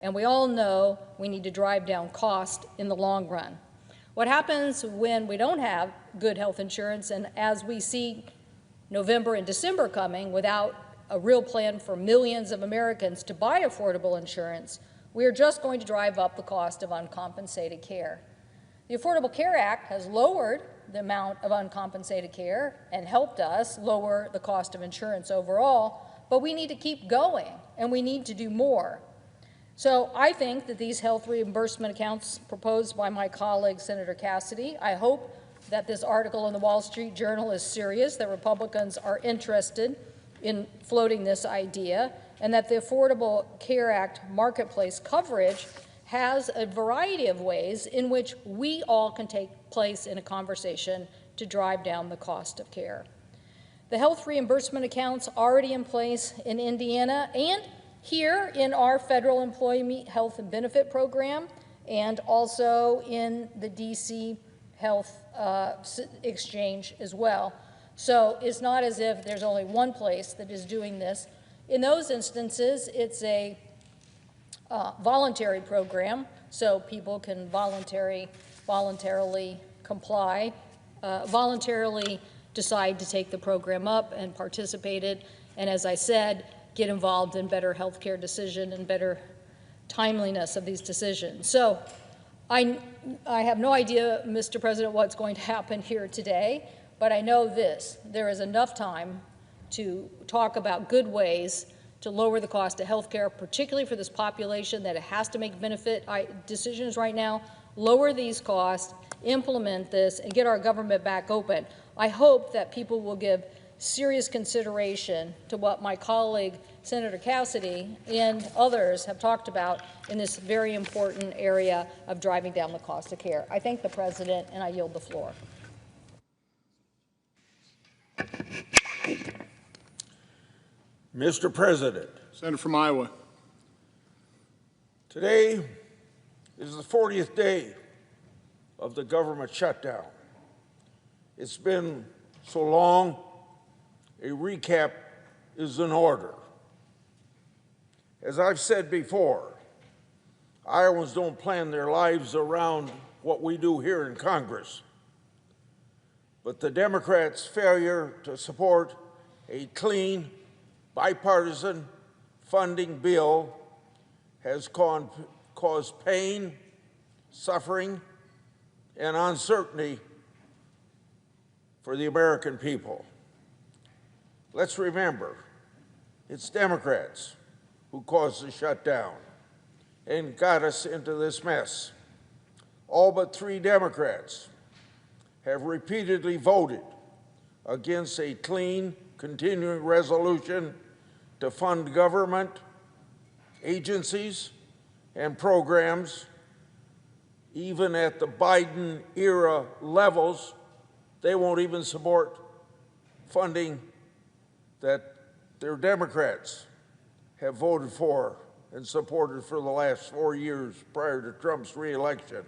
And we all know we need to drive down cost in the long run. What happens when we don't have good health insurance, and as we see November and December coming without a real plan for millions of Americans to buy affordable insurance, we are just going to drive up the cost of uncompensated care. The Affordable Care Act has lowered the amount of uncompensated care and helped us lower the cost of insurance overall, but we need to keep going and we need to do more. So I think that these health reimbursement accounts proposed by my colleague, Senator Cassidy, I hope that this article in the Wall Street Journal is serious, that Republicans are interested in floating this idea, and that the Affordable Care Act marketplace coverage has a variety of ways in which we all can take place in a conversation to drive down the cost of care. The health reimbursement accounts already in place in Indiana and here in our federal employee health and benefit program, and also in the DC health exchange as well. So it's not as if there's only one place that is doing this. In those instances, it's a voluntary program, so people can voluntarily comply, voluntarily decide to take the program up and participate in, and as I said, get involved in better healthcare decision and better timeliness of these decisions. So I have no idea, Mr. President, what's going to happen here today, but I know this: there is enough time to talk about good ways to lower the cost of health care, particularly for this population that it has to make benefit decisions right now, lower these costs, implement this, and get our government back open. I hope that people will give serious consideration to what my colleague, Senator Cassidy, and others have talked about in this very important area of driving down the cost of care. I thank the President, and I yield the floor. Mr. President. Senator from Iowa. Today is the 40th day of the government shutdown. It's been so long, a recap is in order. As I've said before, Iowans don't plan their lives around what we do here in Congress. But the Democrats' failure to support a clean, bipartisan funding bill has caused pain, suffering, and uncertainty for the American people. Let's remember, it's Democrats who caused the shutdown and got us into this mess. All but 3 Democrats have repeatedly voted against a clean, continuing resolution to fund government, agencies, and programs. Even at the Biden-era levels, they won't even support funding that their Democrats have voted for and supported for the last 4 years prior to Trump's reelection.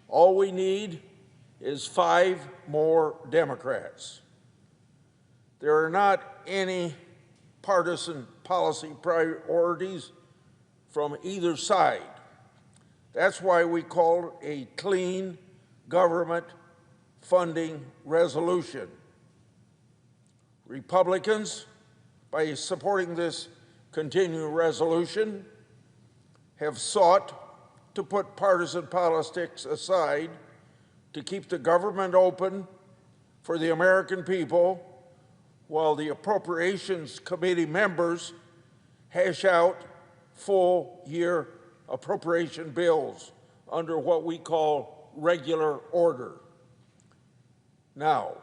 All we need is 5 more Democrats. There are not any partisan policy priorities from either side. That's why we call it a clean government funding resolution. Republicans, by supporting this continuing resolution, have sought to put partisan politics aside to keep the government open for the American people, while the Appropriations Committee members hash out full-year appropriation bills under what we call regular order. Now,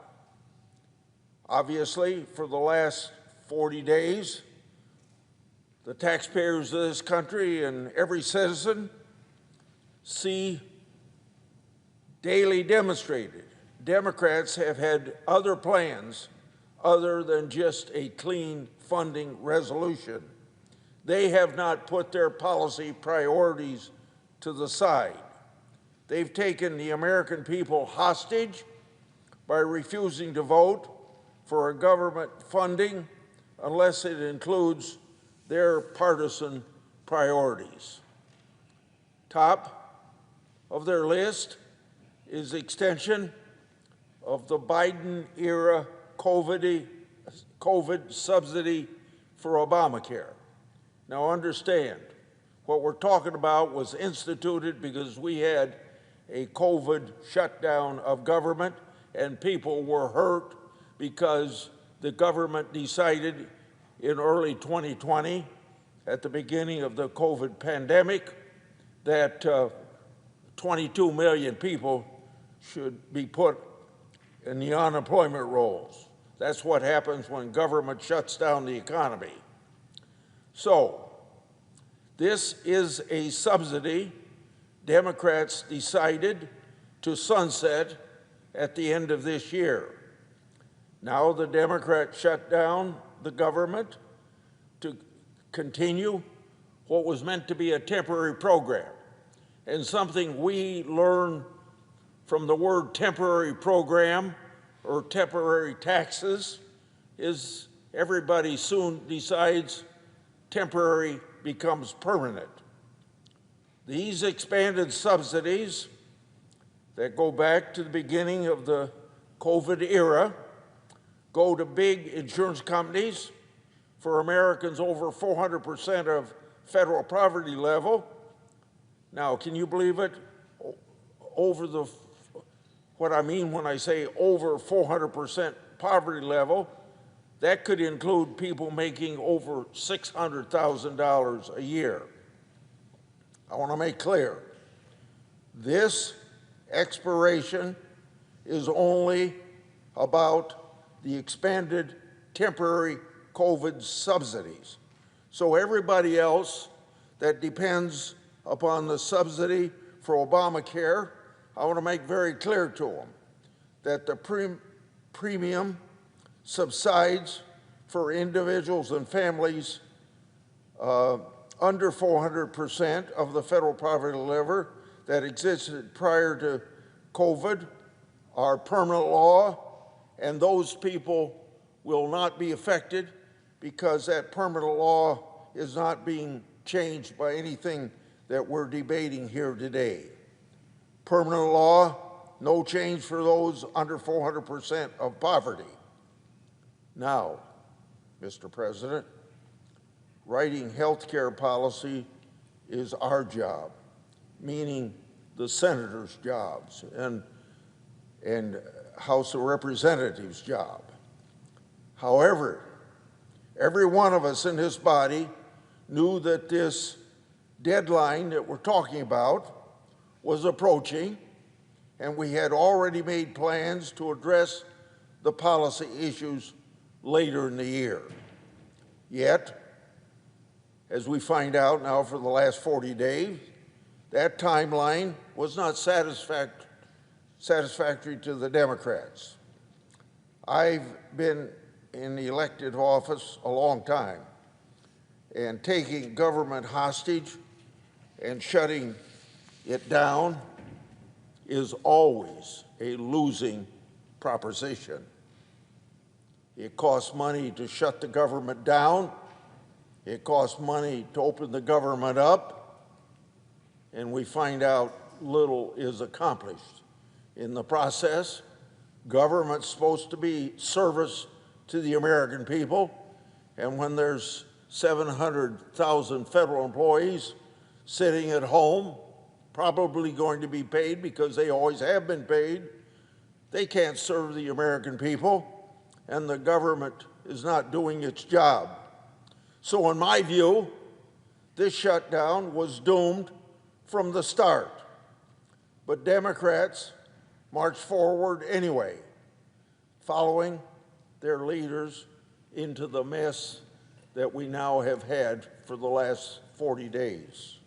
obviously, for the last 40 days, the taxpayers of this country and every citizen see daily demonstrated Democrats have had other plans other than just a clean funding resolution. They have not put their policy priorities to the side. They've taken the American people hostage by refusing to vote for a government funding unless it includes their partisan priorities. Top of their list is extension of the Biden-era COVID subsidy for Obamacare. Now understand, what we're talking about was instituted because we had a COVID shutdown of government and people were hurt because the government decided in early 2020, at the beginning of the COVID pandemic, that 22 million people should be put in the unemployment rolls. That's what happens when government shuts down the economy. So, this is a subsidy Democrats decided to sunset at the end of this year. Now the Democrats shut down the government to continue what was meant to be a temporary program. And something we learn from the word temporary program or temporary taxes is everybody soon decides temporary becomes permanent. These expanded subsidies that go back to the beginning of the COVID era go to big insurance companies for Americans over 400% of federal poverty level. Now, can you believe it? What I mean when I say over 400% poverty level, that could include people making over $600,000 a year. I want to make clear, this expiration is only about the expanded temporary COVID subsidies. So everybody else that depends upon the subsidy for Obamacare, I want to make very clear to them that the premium subsides for individuals and families under 400% of the federal poverty level that existed prior to COVID are permanent law, and those people will not be affected because that permanent law is not being changed by anything that we're debating here today. Permanent law, no change for those under 400% of poverty. Now, Mr. President, writing health care policy is our job, meaning the senators' jobs and House of Representatives' job. However, every one of us in this body knew that this deadline that we're talking about was approaching, and we had already made plans to address the policy issues later in the year. Yet, as we find out now for the last 40 days, that timeline was not satisfactory to the Democrats. I've been in the elected office a long time, and taking government hostage and shutting it down is always a losing proposition. It costs money to shut the government down. It costs money to open the government up, and we find out little is accomplished. In the process, government's supposed to be service to the American people, and when there's 700,000 federal employees sitting at home, probably going to be paid because they always have been paid, they can't serve the American people, and the government is not doing its job. So in my view, this shutdown was doomed from the start. But Democrats marched forward anyway, following their leaders into the mess that we now have had for the last 40 days.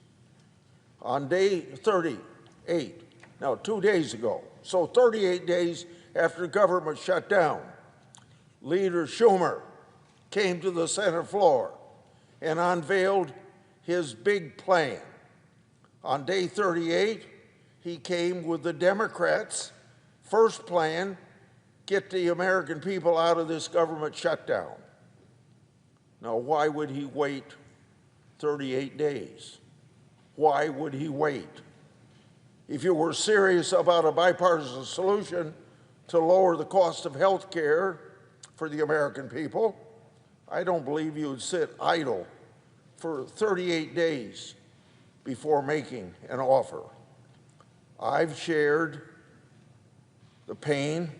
On day 38, now 2 days ago, so 38 days after the government shut down, Leader Schumer came to the Senate floor and unveiled his big plan. On day 38, he came with the Democrats' first plan, get the American people out of this government shutdown. Now, why would he wait 38 days. Why would he wait? If you were serious about a bipartisan solution to lower the cost of health care for the American people, I don't believe you would sit idle for 38 days before making an offer. I've shared the pain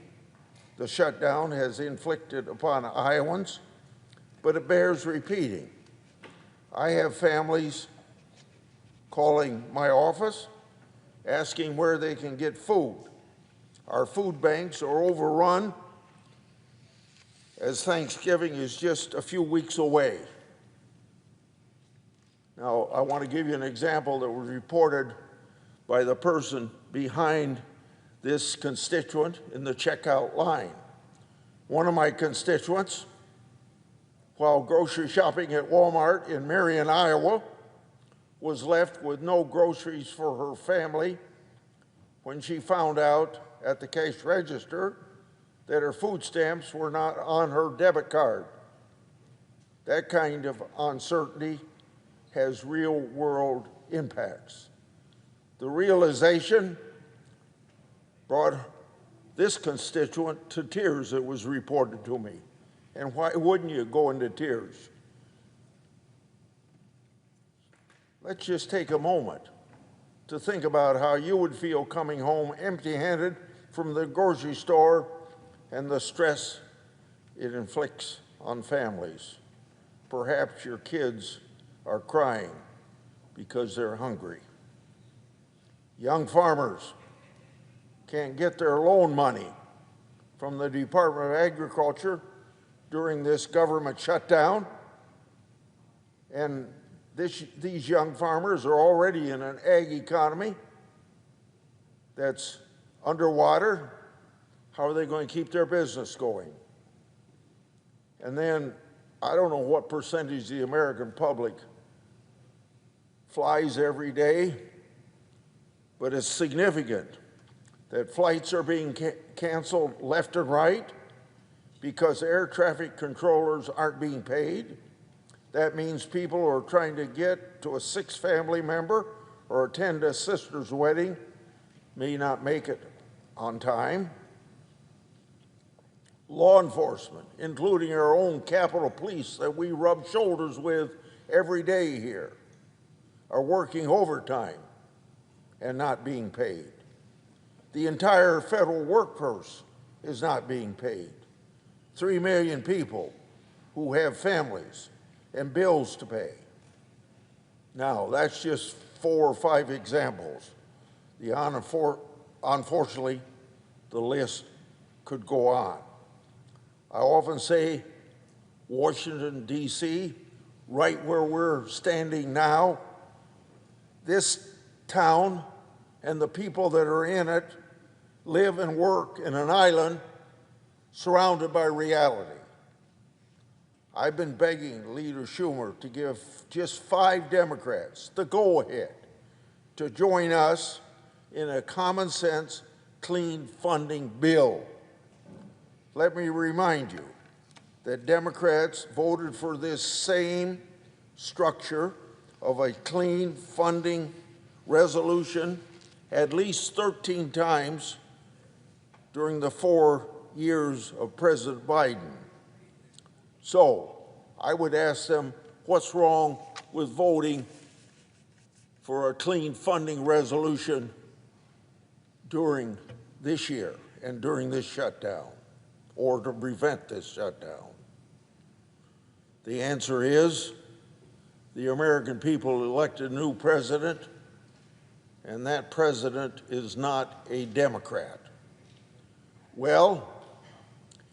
the shutdown has inflicted upon Iowans, but it bears repeating. I have families calling my office, asking where they can get food. Our food banks are overrun as Thanksgiving is just a few weeks away. Now, I want to give you an example that was reported by the person behind this constituent in the checkout line. One of my constituents, while grocery shopping at Walmart in Marion, Iowa, was left with no groceries for her family when she found out at the cash register that her food stamps were not on her debit card. That kind of uncertainty has real-world impacts. The realization brought this constituent to tears, it was reported to me. And why wouldn't you go into tears? Let's just take a moment to think about how you would feel coming home empty-handed from the grocery store and the stress it inflicts on families. Perhaps your kids are crying because they're hungry. Young farmers can't get their loan money from the Department of Agriculture during this government shutdown, and these young farmers are already in an ag economy that's underwater. How are they going to keep their business going? And then, I don't know what percentage of the American public flies every day, but it's significant that flights are being canceled left and right because air traffic controllers aren't being paid. That means people who are trying to get to a sick family member or attend a sister's wedding may not make it on time. Law enforcement, including our own Capitol Police that we rub shoulders with every day here, are working overtime and not being paid. The entire federal workforce is not being paid. 3 million people who have families and bills to pay. Now, that's just 4 or 5 examples. Unfortunately, the list could go on. I often say Washington, D.C., right where we're standing now, this town and the people that are in it live and work in an island surrounded by reality. I've been begging Leader Schumer to give just 5 Democrats the go-ahead to join us in a common-sense, clean funding bill. Let me remind you that Democrats voted for this same structure of a clean funding resolution at least 13 times during the 4 years of President Biden. So I would ask them, what's wrong with voting for a clean funding resolution during this year and during this shutdown, or to prevent this shutdown? The answer is the American people elected a new president, and that president is not a Democrat. Well,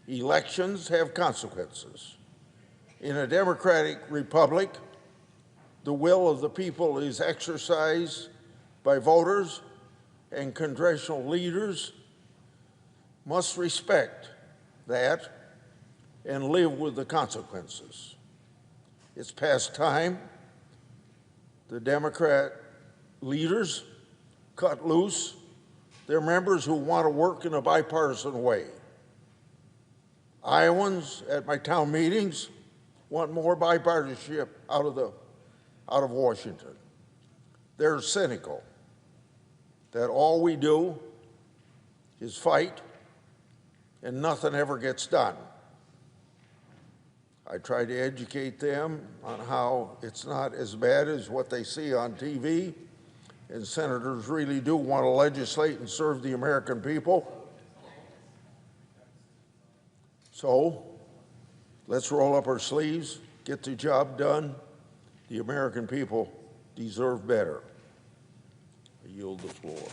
elections have consequences. In a democratic republic, the will of the people is exercised by voters, and congressional leaders must respect that and live with the consequences. It's past time the Democrat leaders cut loose their members who want to work in a bipartisan way. Iowans at my town meetings want more bipartisanship out out of Washington. They're cynical that all we do is fight and nothing ever gets done. I try to educate them on how it's not as bad as what they see on TV, and senators really do want to legislate and serve the American people. So let's roll up our sleeves, get the job done. The American people deserve better. I yield the floor.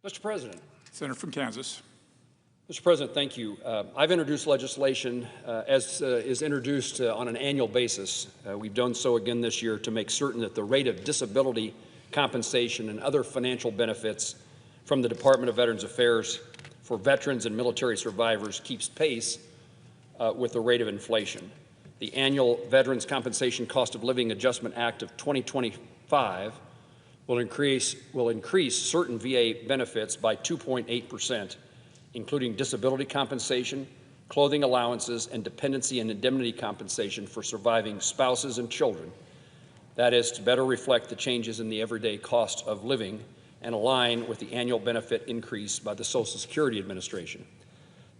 Mr. President. Senator from Kansas. Mr. President, thank you. I've introduced legislation as is introduced on an annual basis. We've done so again this year to make certain that the rate of disability compensation and other financial benefits from the Department of Veterans Affairs for veterans and military survivors keeps pace with the rate of inflation. The annual Veterans Compensation Cost of Living Adjustment Act of 2025 will increase certain VA benefits by 2.8%, including disability compensation, clothing allowances, and dependency and indemnity compensation for surviving spouses and children. That is to better reflect the changes in the everyday cost of living and align with the annual benefit increase by the Social Security Administration.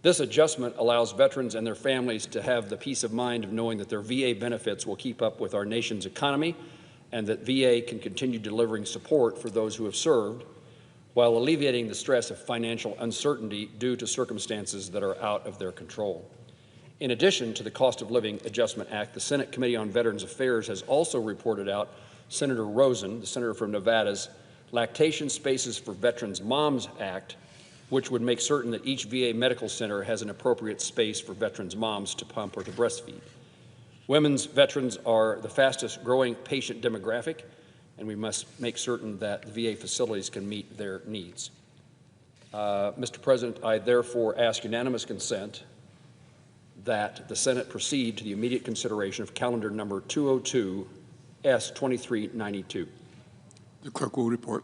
This adjustment allows veterans and their families to have the peace of mind of knowing that their VA benefits will keep up with our nation's economy and that VA can continue delivering support for those who have served while alleviating the stress of financial uncertainty due to circumstances that are out of their control. In addition to the Cost of Living Adjustment Act, the Senate Committee on Veterans Affairs has also reported out Senator Rosen, the senator from Nevada's Lactation Spaces for Veterans Moms Act, which would make certain that each VA medical center has an appropriate space for veterans' moms to pump or to breastfeed. Women's veterans are the fastest growing patient demographic, and we must make certain that the VA facilities can meet their needs. Mr. President, I therefore ask unanimous consent that the Senate proceed to the immediate consideration of calendar number 202 S2392. The clerk will report.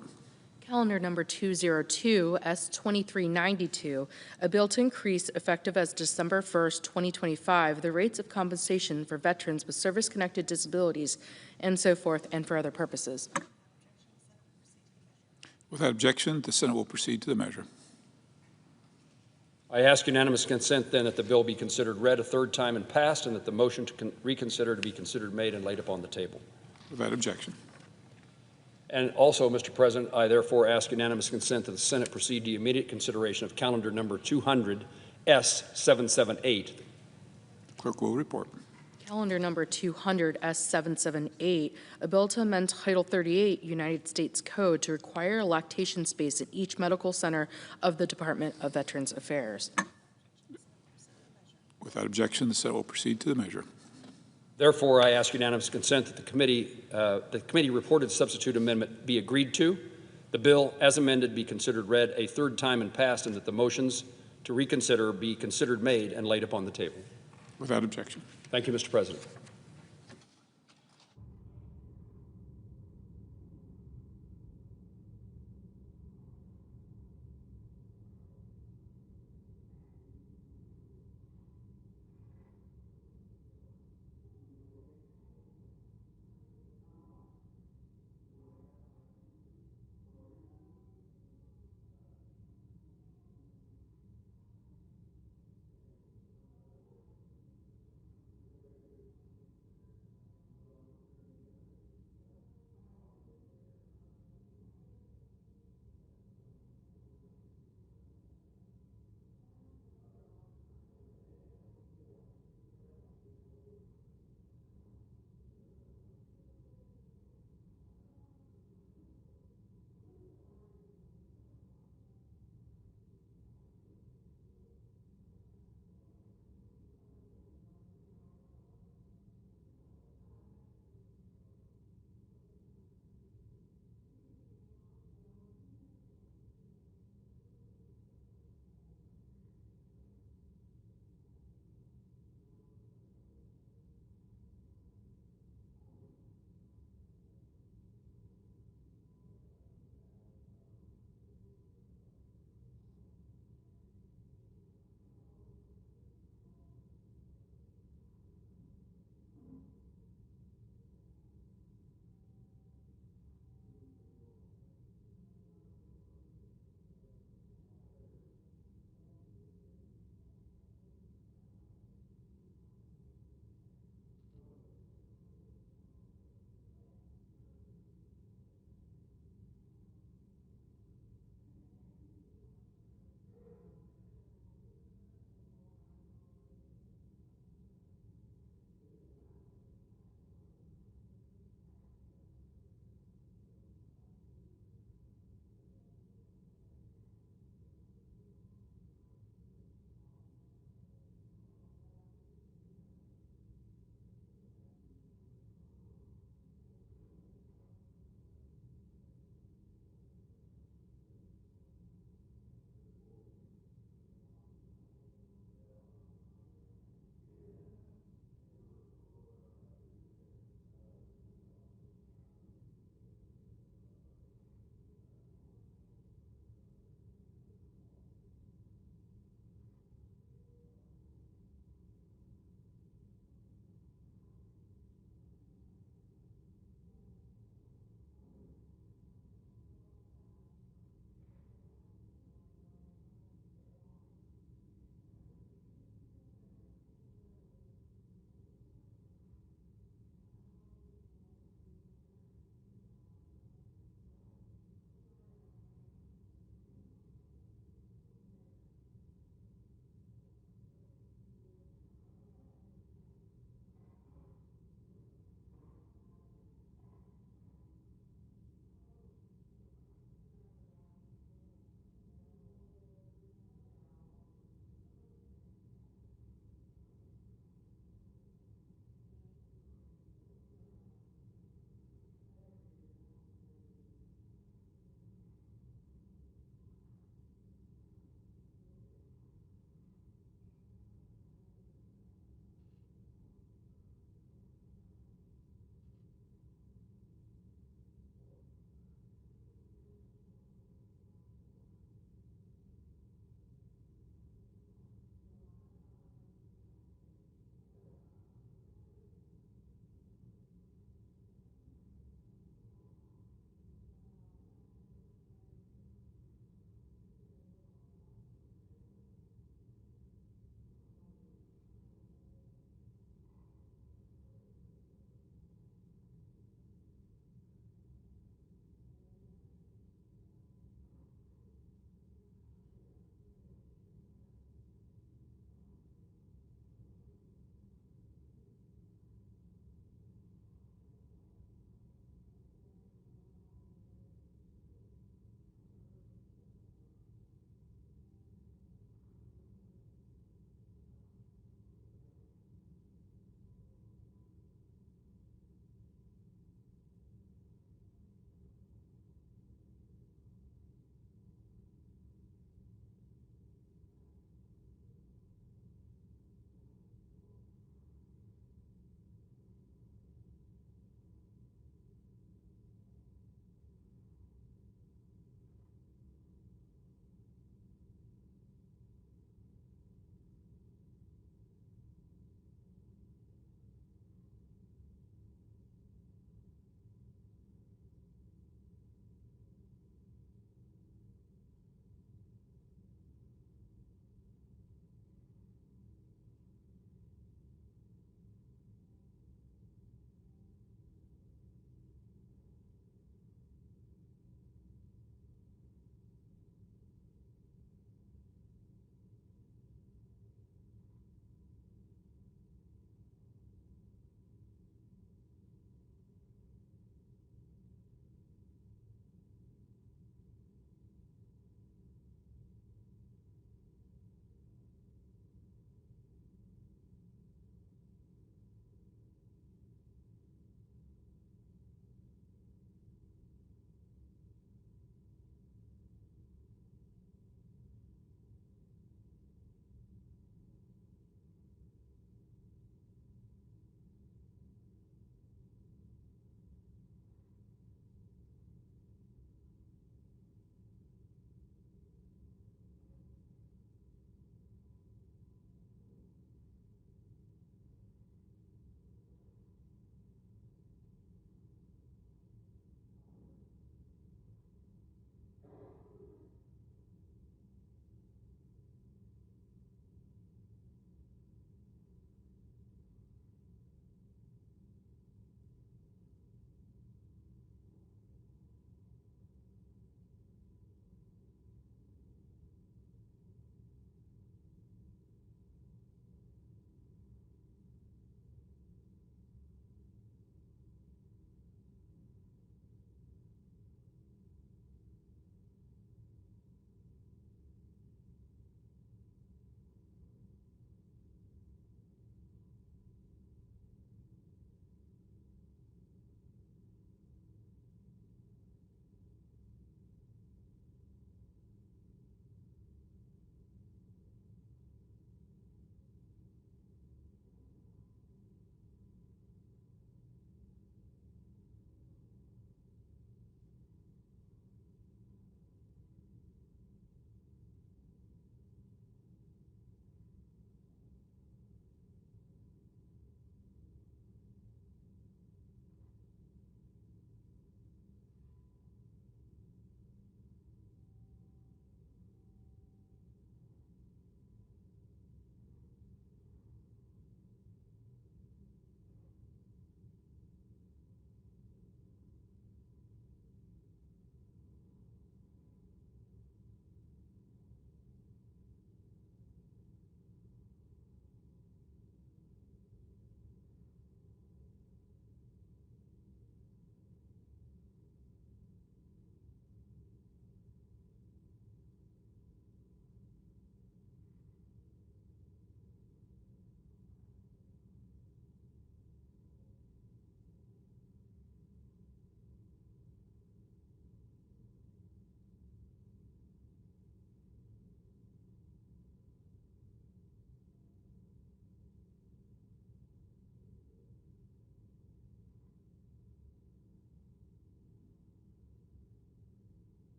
Calendar number 202 S2392, a bill to increase, effective as December 1st, 2025, the rates of compensation for veterans with service-connected disabilities and so forth, and for other purposes. Without objection, the Senate will proceed to the measure. I ask unanimous consent then that the bill be considered read a third time and passed, and that the motion to reconsider to be considered made and laid upon the table. Without objection. And also, Mr. President, I therefore ask unanimous consent that the Senate proceed to the immediate consideration of calendar number 200 S778. The clerk will report. Calendar number 200 S778, a bill to amend Title 38 United States Code to require a lactation space at each medical center of the Department of Veterans Affairs. Without objection, the Senate will proceed to the measure. Therefore, I ask unanimous consent that the committee reported substitute amendment be agreed to, the bill as amended be considered read a third time and passed, and that the motions to reconsider be considered made and laid upon the table. Without objection. Thank you, Mr. President.